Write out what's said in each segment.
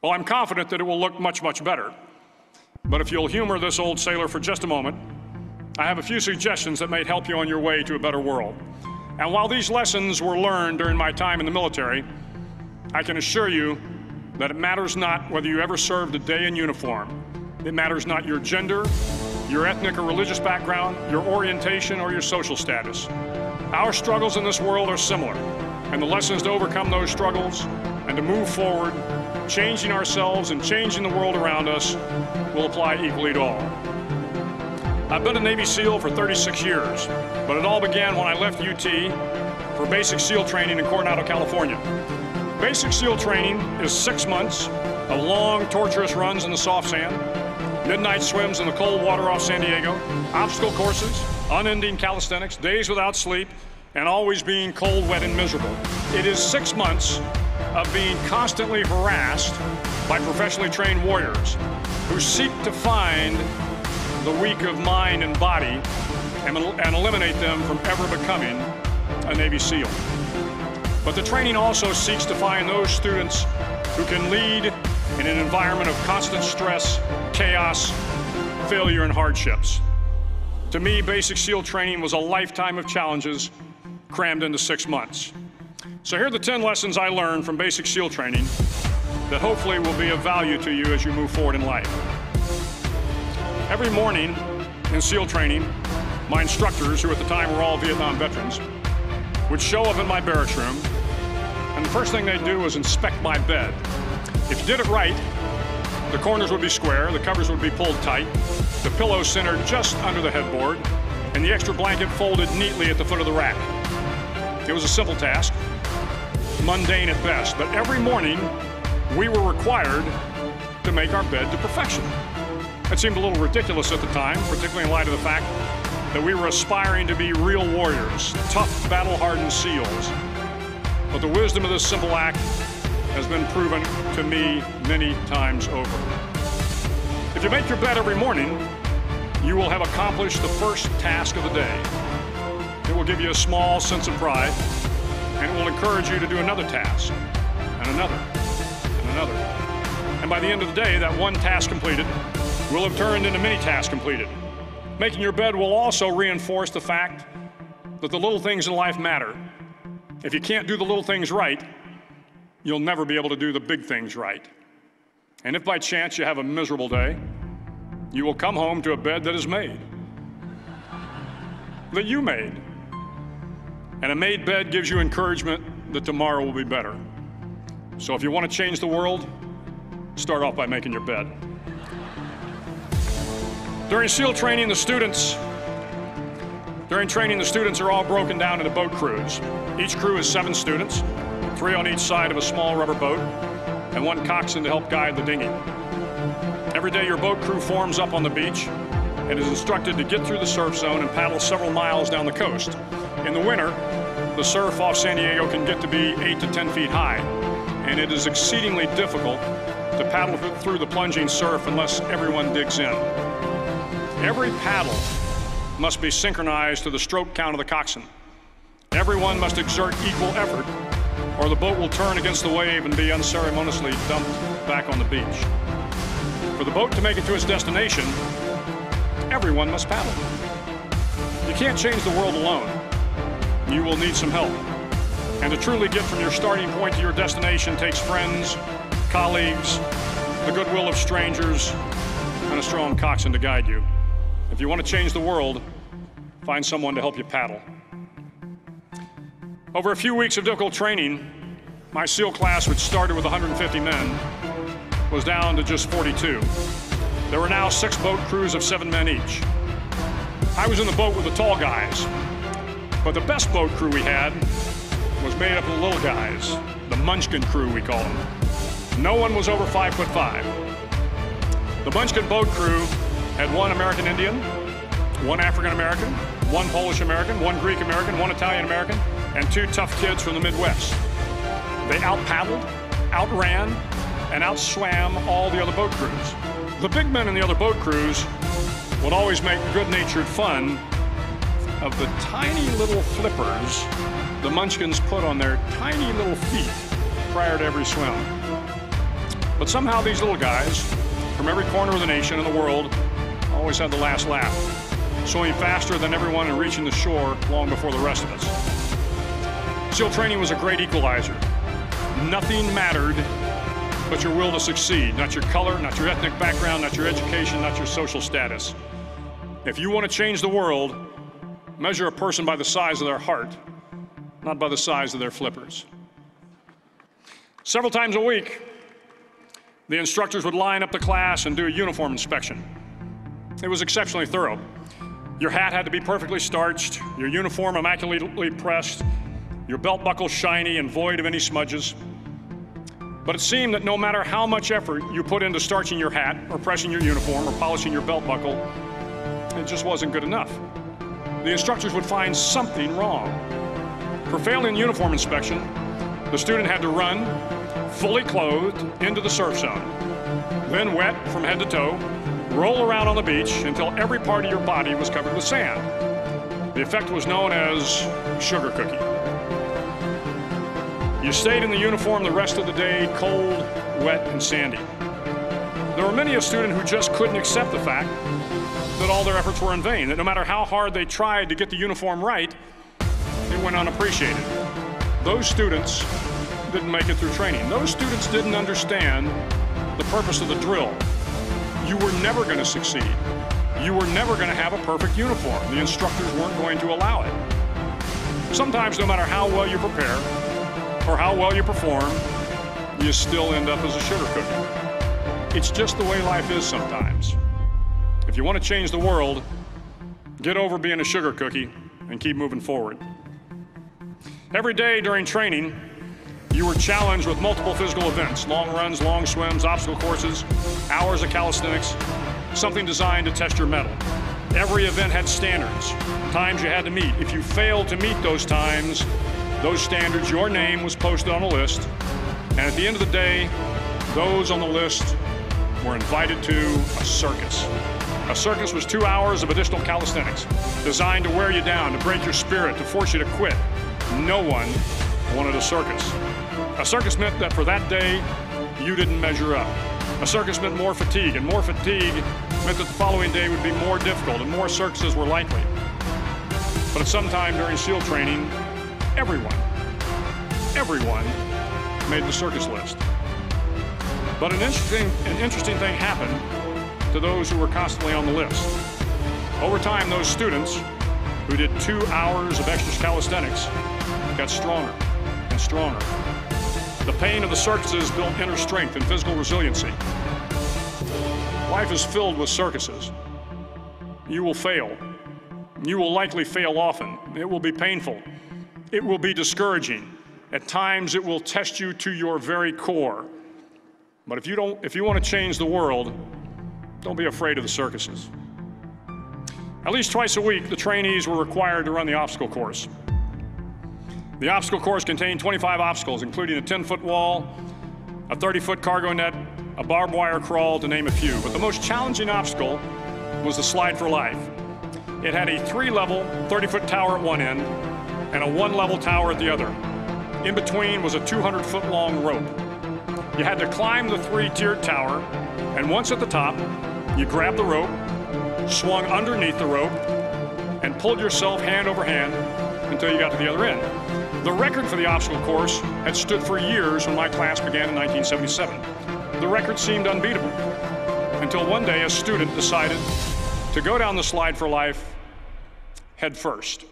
Well, I'm confident that it will look much, much better. But if you'll humor this old sailor for just a moment, I have a few suggestions that may help you on your way to a better world. And while these lessons were learned during my time in the military, I can assure you that it matters not whether you ever served a day in uniform. It matters not your gender, your ethnic or religious background, your orientation, or your social status. Our struggles in this world are similar, and the lessons to overcome those struggles and to move forward, changing ourselves and changing the world around us, will apply equally to all. I've been a Navy SEAL for 36 years, but it all began when I left UT for basic SEAL training in Coronado, California. Basic SEAL training is 6 months of long, torturous runs in the soft sand, midnight swims in the cold water off San Diego, obstacle courses, unending calisthenics, days without sleep, and always being cold, wet, and miserable. It is 6 months of being constantly harassed by professionally trained warriors who seek to find the weak of mind and body and eliminate them from ever becoming a Navy SEAL. But the training also seeks to find those students who can lead in an environment of constant stress, chaos, failure, and hardships. To me, basic SEAL training was a lifetime of challenges crammed into 6 months. So here are the 10 lessons I learned from basic SEAL training that hopefully will be of value to you as you move forward in life. Every morning in SEAL training, my instructors, who at the time were all Vietnam veterans, would show up in my barracks room, and the first thing they'd do was inspect my bed. If you did it right, the corners would be square, the covers would be pulled tight, the pillow centered just under the headboard, and the extra blanket folded neatly at the foot of the rack. It was a simple task, mundane at best, but every morning we were required to make our bed to perfection. It seemed a little ridiculous at the time, particularly in light of the fact that we were aspiring to be real warriors, tough, battle-hardened SEALs. But the wisdom of this simple act has been proven to me many times over. If you make your bed every morning, you will have accomplished the first task of the day. It will give you a small sense of pride, and it will encourage you to do another task, and another, and another. And by the end of the day, that one task completed will have turned into many tasks completed. Making your bed will also reinforce the fact that the little things in life matter. If you can't do the little things right, you'll never be able to do the big things right. And if by chance you have a miserable day, you will come home to a bed that is made, that you made. And a made bed gives you encouragement that tomorrow will be better. So if you want to change the world, start off by making your bed. During SEAL training, the students are all broken down into boat crews. Each crew is 7 students, 3 on each side of a small rubber boat, and 1 coxswain to help guide the dinghy. Every day your boat crew forms up on the beach and is instructed to get through the surf zone and paddle several miles down the coast. In the winter, the surf off San Diego can get to be 8 to 10 feet high, and it is exceedingly difficult to paddle through the plunging surf unless everyone digs in. Every paddle must be synchronized to the stroke count of the coxswain. Everyone must exert equal effort, or the boat will turn against the wave and be unceremoniously dumped back on the beach. For the boat to make it to its destination, everyone must paddle. You can't change the world alone. You will need some help. And to truly get from your starting point to your destination takes friends, colleagues, the goodwill of strangers, and a strong coxswain to guide you. If you want to change the world, find someone to help you paddle. Over a few weeks of difficult training, my SEAL class, which started with 150 men, was down to just 42. There were now 6 boat crews of 7 men each. I was in the boat with the tall guys, but the best boat crew we had was made up of the little guys, the Munchkin crew, we call them. No one was over 5'5". The Munchkin boat crew had 1 American Indian, 1 African American, 1 Polish American, 1 Greek American, 1 Italian American, and 2 tough kids from the Midwest. They out-paddled, outran, and outswam all the other boat crews. The big men in the other boat crews would always make good-natured fun of the tiny little flippers the Munchkins put on their tiny little feet prior to every swim. But somehow these little guys from every corner of the nation and the world always had the last laugh, swimming faster than everyone and reaching the shore long before the rest of us. SEAL training was a great equalizer. Nothing mattered but your will to succeed, not your color, not your ethnic background, not your education, not your social status. If you want to change the world, measure a person by the size of their heart, not by the size of their flippers. Several times a week, the instructors would line up the class and do a uniform inspection. It was exceptionally thorough. Your hat had to be perfectly starched, your uniform immaculately pressed, your belt buckle shiny and void of any smudges. But it seemed that no matter how much effort you put into starching your hat or pressing your uniform or polishing your belt buckle, it just wasn't good enough. The instructors would find something wrong. For failing uniform inspection, the student had to run, fully clothed, into the surf zone. Then wet from head to toe, roll around on the beach until every part of your body was covered with sand. The effect was known as sugar cookie. You stayed in the uniform the rest of the day, cold, wet, and sandy. There were many a student who just couldn't accept the fact that all their efforts were in vain, that no matter how hard they tried to get the uniform right, it went unappreciated. Those students didn't make it through training. Those students didn't understand the purpose of the drill. You were never going to succeed. You were never going to have a perfect uniform. The instructors weren't going to allow it. Sometimes, no matter how well you prepare or how well you perform, you still end up as a sugar cookie. It's just the way life is sometimes. If you want to change the world, get over being a sugar cookie and keep moving forward. Every day during training, you were challenged with multiple physical events: long runs, long swims, obstacle courses, hours of calisthenics, something designed to test your mettle. Every event had standards, times you had to meet. If you failed to meet those times, those standards, your name was posted on a list, and at the end of the day, those on the list were invited to a circus. A circus was 2 hours of additional calisthenics, designed to wear you down, to break your spirit, to force you to quit. No one wanted a circus. A circus meant that for that day, you didn't measure up. A circus meant more fatigue, and more fatigue meant that the following day would be more difficult and more circuses were likely. But at some time during SEAL training, everyone made the circus list. But an interesting thing happened to those who were constantly on the list. Over time, those students who did 2 hours of extra calisthenics got stronger and stronger. The pain of the circuses built inner strength and physical resiliency. Life is filled with circuses. You will fail. You will likely fail often. It will be painful. It will be discouraging. At times, it will test you to your very core. But if you want to change the world, don't be afraid of the circuses. At least twice a week, the trainees were required to run the obstacle course. The obstacle course contained 25 obstacles, including a 10-foot wall, a 30-foot cargo net, a barbed wire crawl, to name a few. But the most challenging obstacle was the slide for life. It had a 3-level, 30-foot tower at one end and a 1-level tower at the other. In between was a 200-foot long rope. You had to climb the 3-tiered tower, and once at the top, you grabbed the rope, swung underneath the rope, and pulled yourself hand over hand until you got to the other end. The record for the obstacle course had stood for years when my class began in 1977. The record seemed unbeatable until one day a student decided to go down the slide for life head first.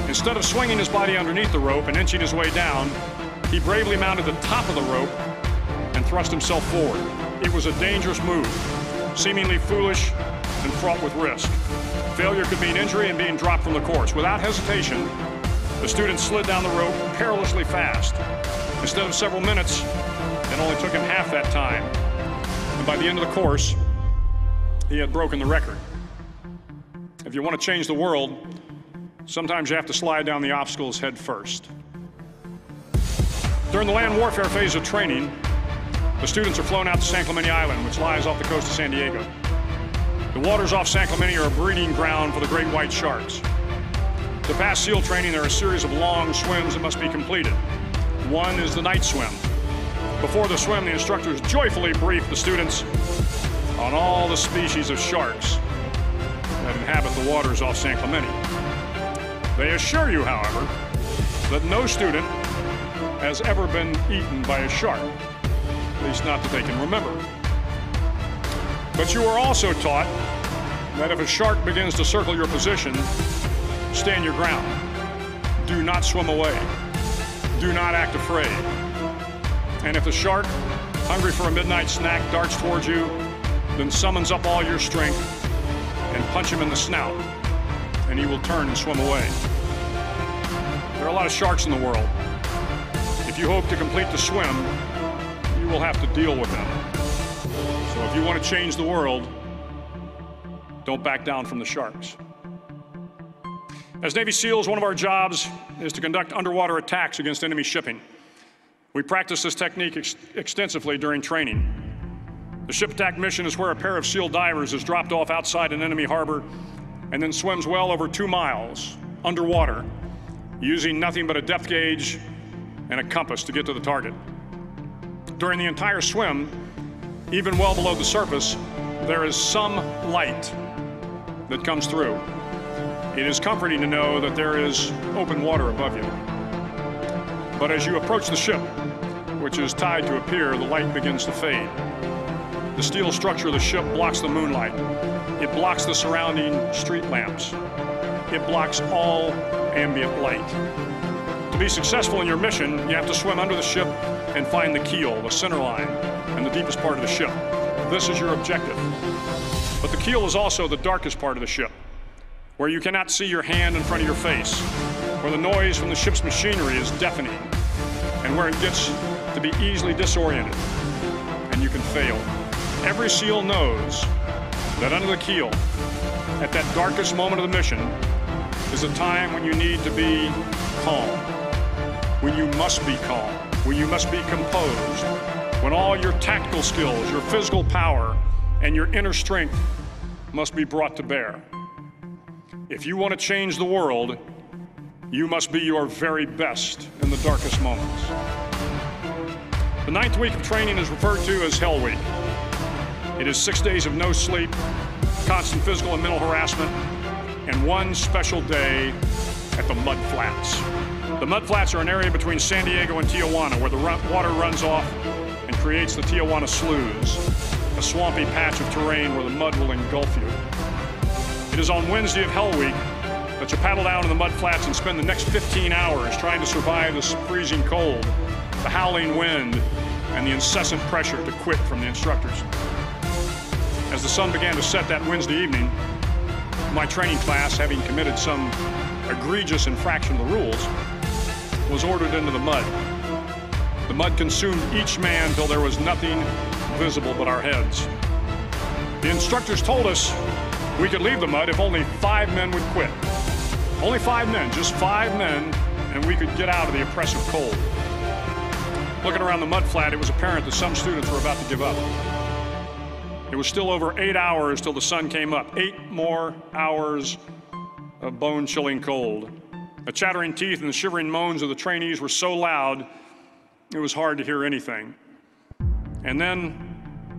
Instead of swinging his body underneath the rope and inching his way down, he bravely mounted the top of the rope and thrust himself forward. It was a dangerous move, seemingly foolish and fraught with risk. Failure could mean injury and being dropped from the course. Without hesitation, the student slid down the rope perilously fast. Instead of several minutes, it only took him half that time. And by the end of the course, he had broken the record. If you want to change the world, sometimes you have to slide down the obstacles head first. During the land warfare phase of training, the students are flown out to San Clemente Island, which lies off the coast of San Diego. The waters off San Clemente are a breeding ground for the great white sharks. To pass SEAL training, there are a series of long swims that must be completed. One is the night swim. Before the swim, the instructors joyfully brief the students on all the species of sharks that inhabit the waters off San Clemente. They assure you, however, that no student has ever been eaten by a shark, at least not that they can remember. But you are also taught that if a shark begins to circle your position, stand your ground. Do not swim away. Do not act afraid. And if the shark, hungry for a midnight snack, darts towards you, then summons up all your strength and punch him in the snout, and he will turn and swim away. There are a lot of sharks in the world. If you hope to complete the swim, you will have to deal with them. So if you want to change the world, don't back down from the sharks. As Navy SEALs, one of our jobs is to conduct underwater attacks against enemy shipping. We practice this technique extensively during training. The ship attack mission is where a pair of SEAL divers is dropped off outside an enemy harbor and then swims well over 2 miles underwater, using nothing but a depth gauge and a compass to get to the target. During the entire swim, even well below the surface, there is some light that comes through. It is comforting to know that there is open water above you. But as you approach the ship, which is tied to a pier, the light begins to fade. The steel structure of the ship blocks the moonlight. It blocks the surrounding street lamps. It blocks all ambient light. To be successful in your mission, you have to swim under the ship and find the keel, the center line, and the deepest part of the ship. This is your objective. But the keel is also the darkest part of the ship, where you cannot see your hand in front of your face, where the noise from the ship's machinery is deafening, and where it gets to be easily disoriented, and you can fail. Every SEAL knows that under the keel, at that darkest moment of the mission, is a time when you need to be calm, when you must be calm, when you must be composed, when all your tactical skills, your physical power, and your inner strength must be brought to bear. If you want to change the world, you must be your very best in the darkest moments. The 9th week of training is referred to as Hell Week. It is 6 days of no sleep, constant physical and mental harassment, and one special day at the Mud Flats. The Mud Flats are an area between San Diego and Tijuana where the water runs off and creates the Tijuana Sloughs, a swampy patch of terrain where the mud will engulf you. It is on Wednesday of Hell Week that you paddle down in the mud flats and spend the next 15 hours trying to survive the freezing cold, the howling wind, and the incessant pressure to quit from the instructors. As the sun began to set that Wednesday evening, my training class, having committed some egregious infraction of the rules, was ordered into the mud. The mud consumed each man till there was nothing visible but our heads. The instructors told us we could leave the mud if only 5 men would quit. Only 5 men, just 5 men, and we could get out of the oppressive cold. Looking around the mud flat, it was apparent that some students were about to give up. It was still over 8 hours till the sun came up. 8 more hours of bone-chilling cold. The chattering teeth and the shivering moans of the trainees were so loud, it was hard to hear anything. And then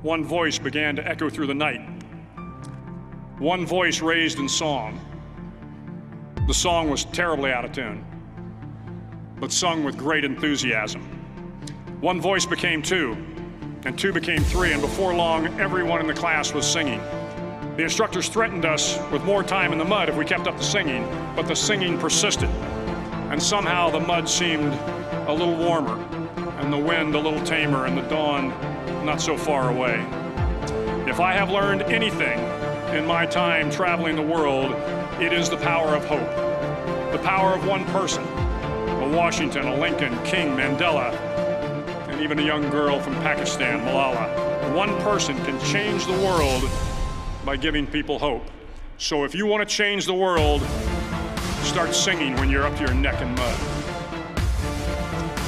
one voice began to echo through the night. One voice raised in song. The song was terribly out of tune, but sung with great enthusiasm. One voice became 2, and 2 became 3, and before long, everyone in the class was singing. The instructors threatened us with more time in the mud if we kept up the singing, but the singing persisted, and somehow the mud seemed a little warmer, and the wind a little tamer, and the dawn not so far away. If I have learned anything in my time traveling the world, it is the power of hope. The power of one person, a Washington, a Lincoln, King, Mandela, and even a young girl from Pakistan, Malala. One person can change the world by giving people hope. So if you want to change the world, start singing when you're up to your neck in mud.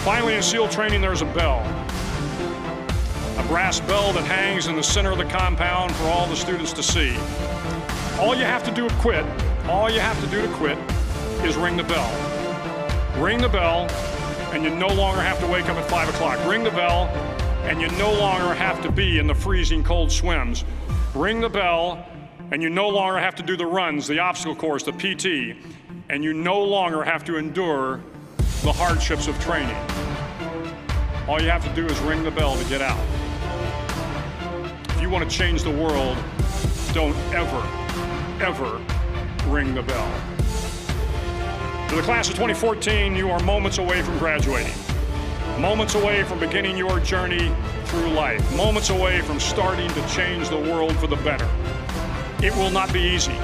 Finally, in SEAL training, there's a bell. A brass bell that hangs in the center of the compound for all the students to see. All you have to do to quit, is ring the bell. Ring the bell, and you no longer have to wake up at 5 o'clock. Ring the bell, and you no longer have to be in the freezing cold swims. Ring the bell, and you no longer have to do the runs, the obstacle course, the PT, and you no longer have to endure the hardships of training. All you have to do is ring the bell to get out. If you want to change the world, don't ever, ever ring the bell. To the class of 2014, you are moments away from graduating. Moments away from beginning your journey through life. Moments away from starting to change the world for the better. It will not be easy,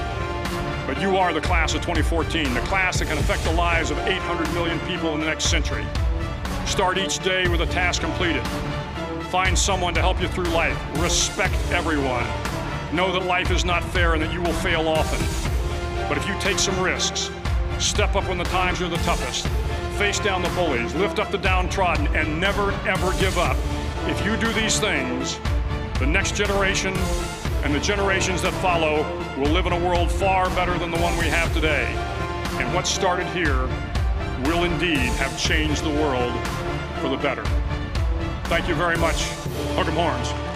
but you are the class of 2014, the class that can affect the lives of 800 million people in the next century. Start each day with a task completed. Find someone to help you through life. Respect everyone. Know that life is not fair and that you will fail often. But if you take some risks, step up when the times are the toughest, face down the bullies, lift up the downtrodden, and never, ever give up. If you do these things, the next generation and the generations that follow will live in a world far better than the one we have today. And what started here will indeed have changed the world for the better. Thank you very much. Hook 'em horns.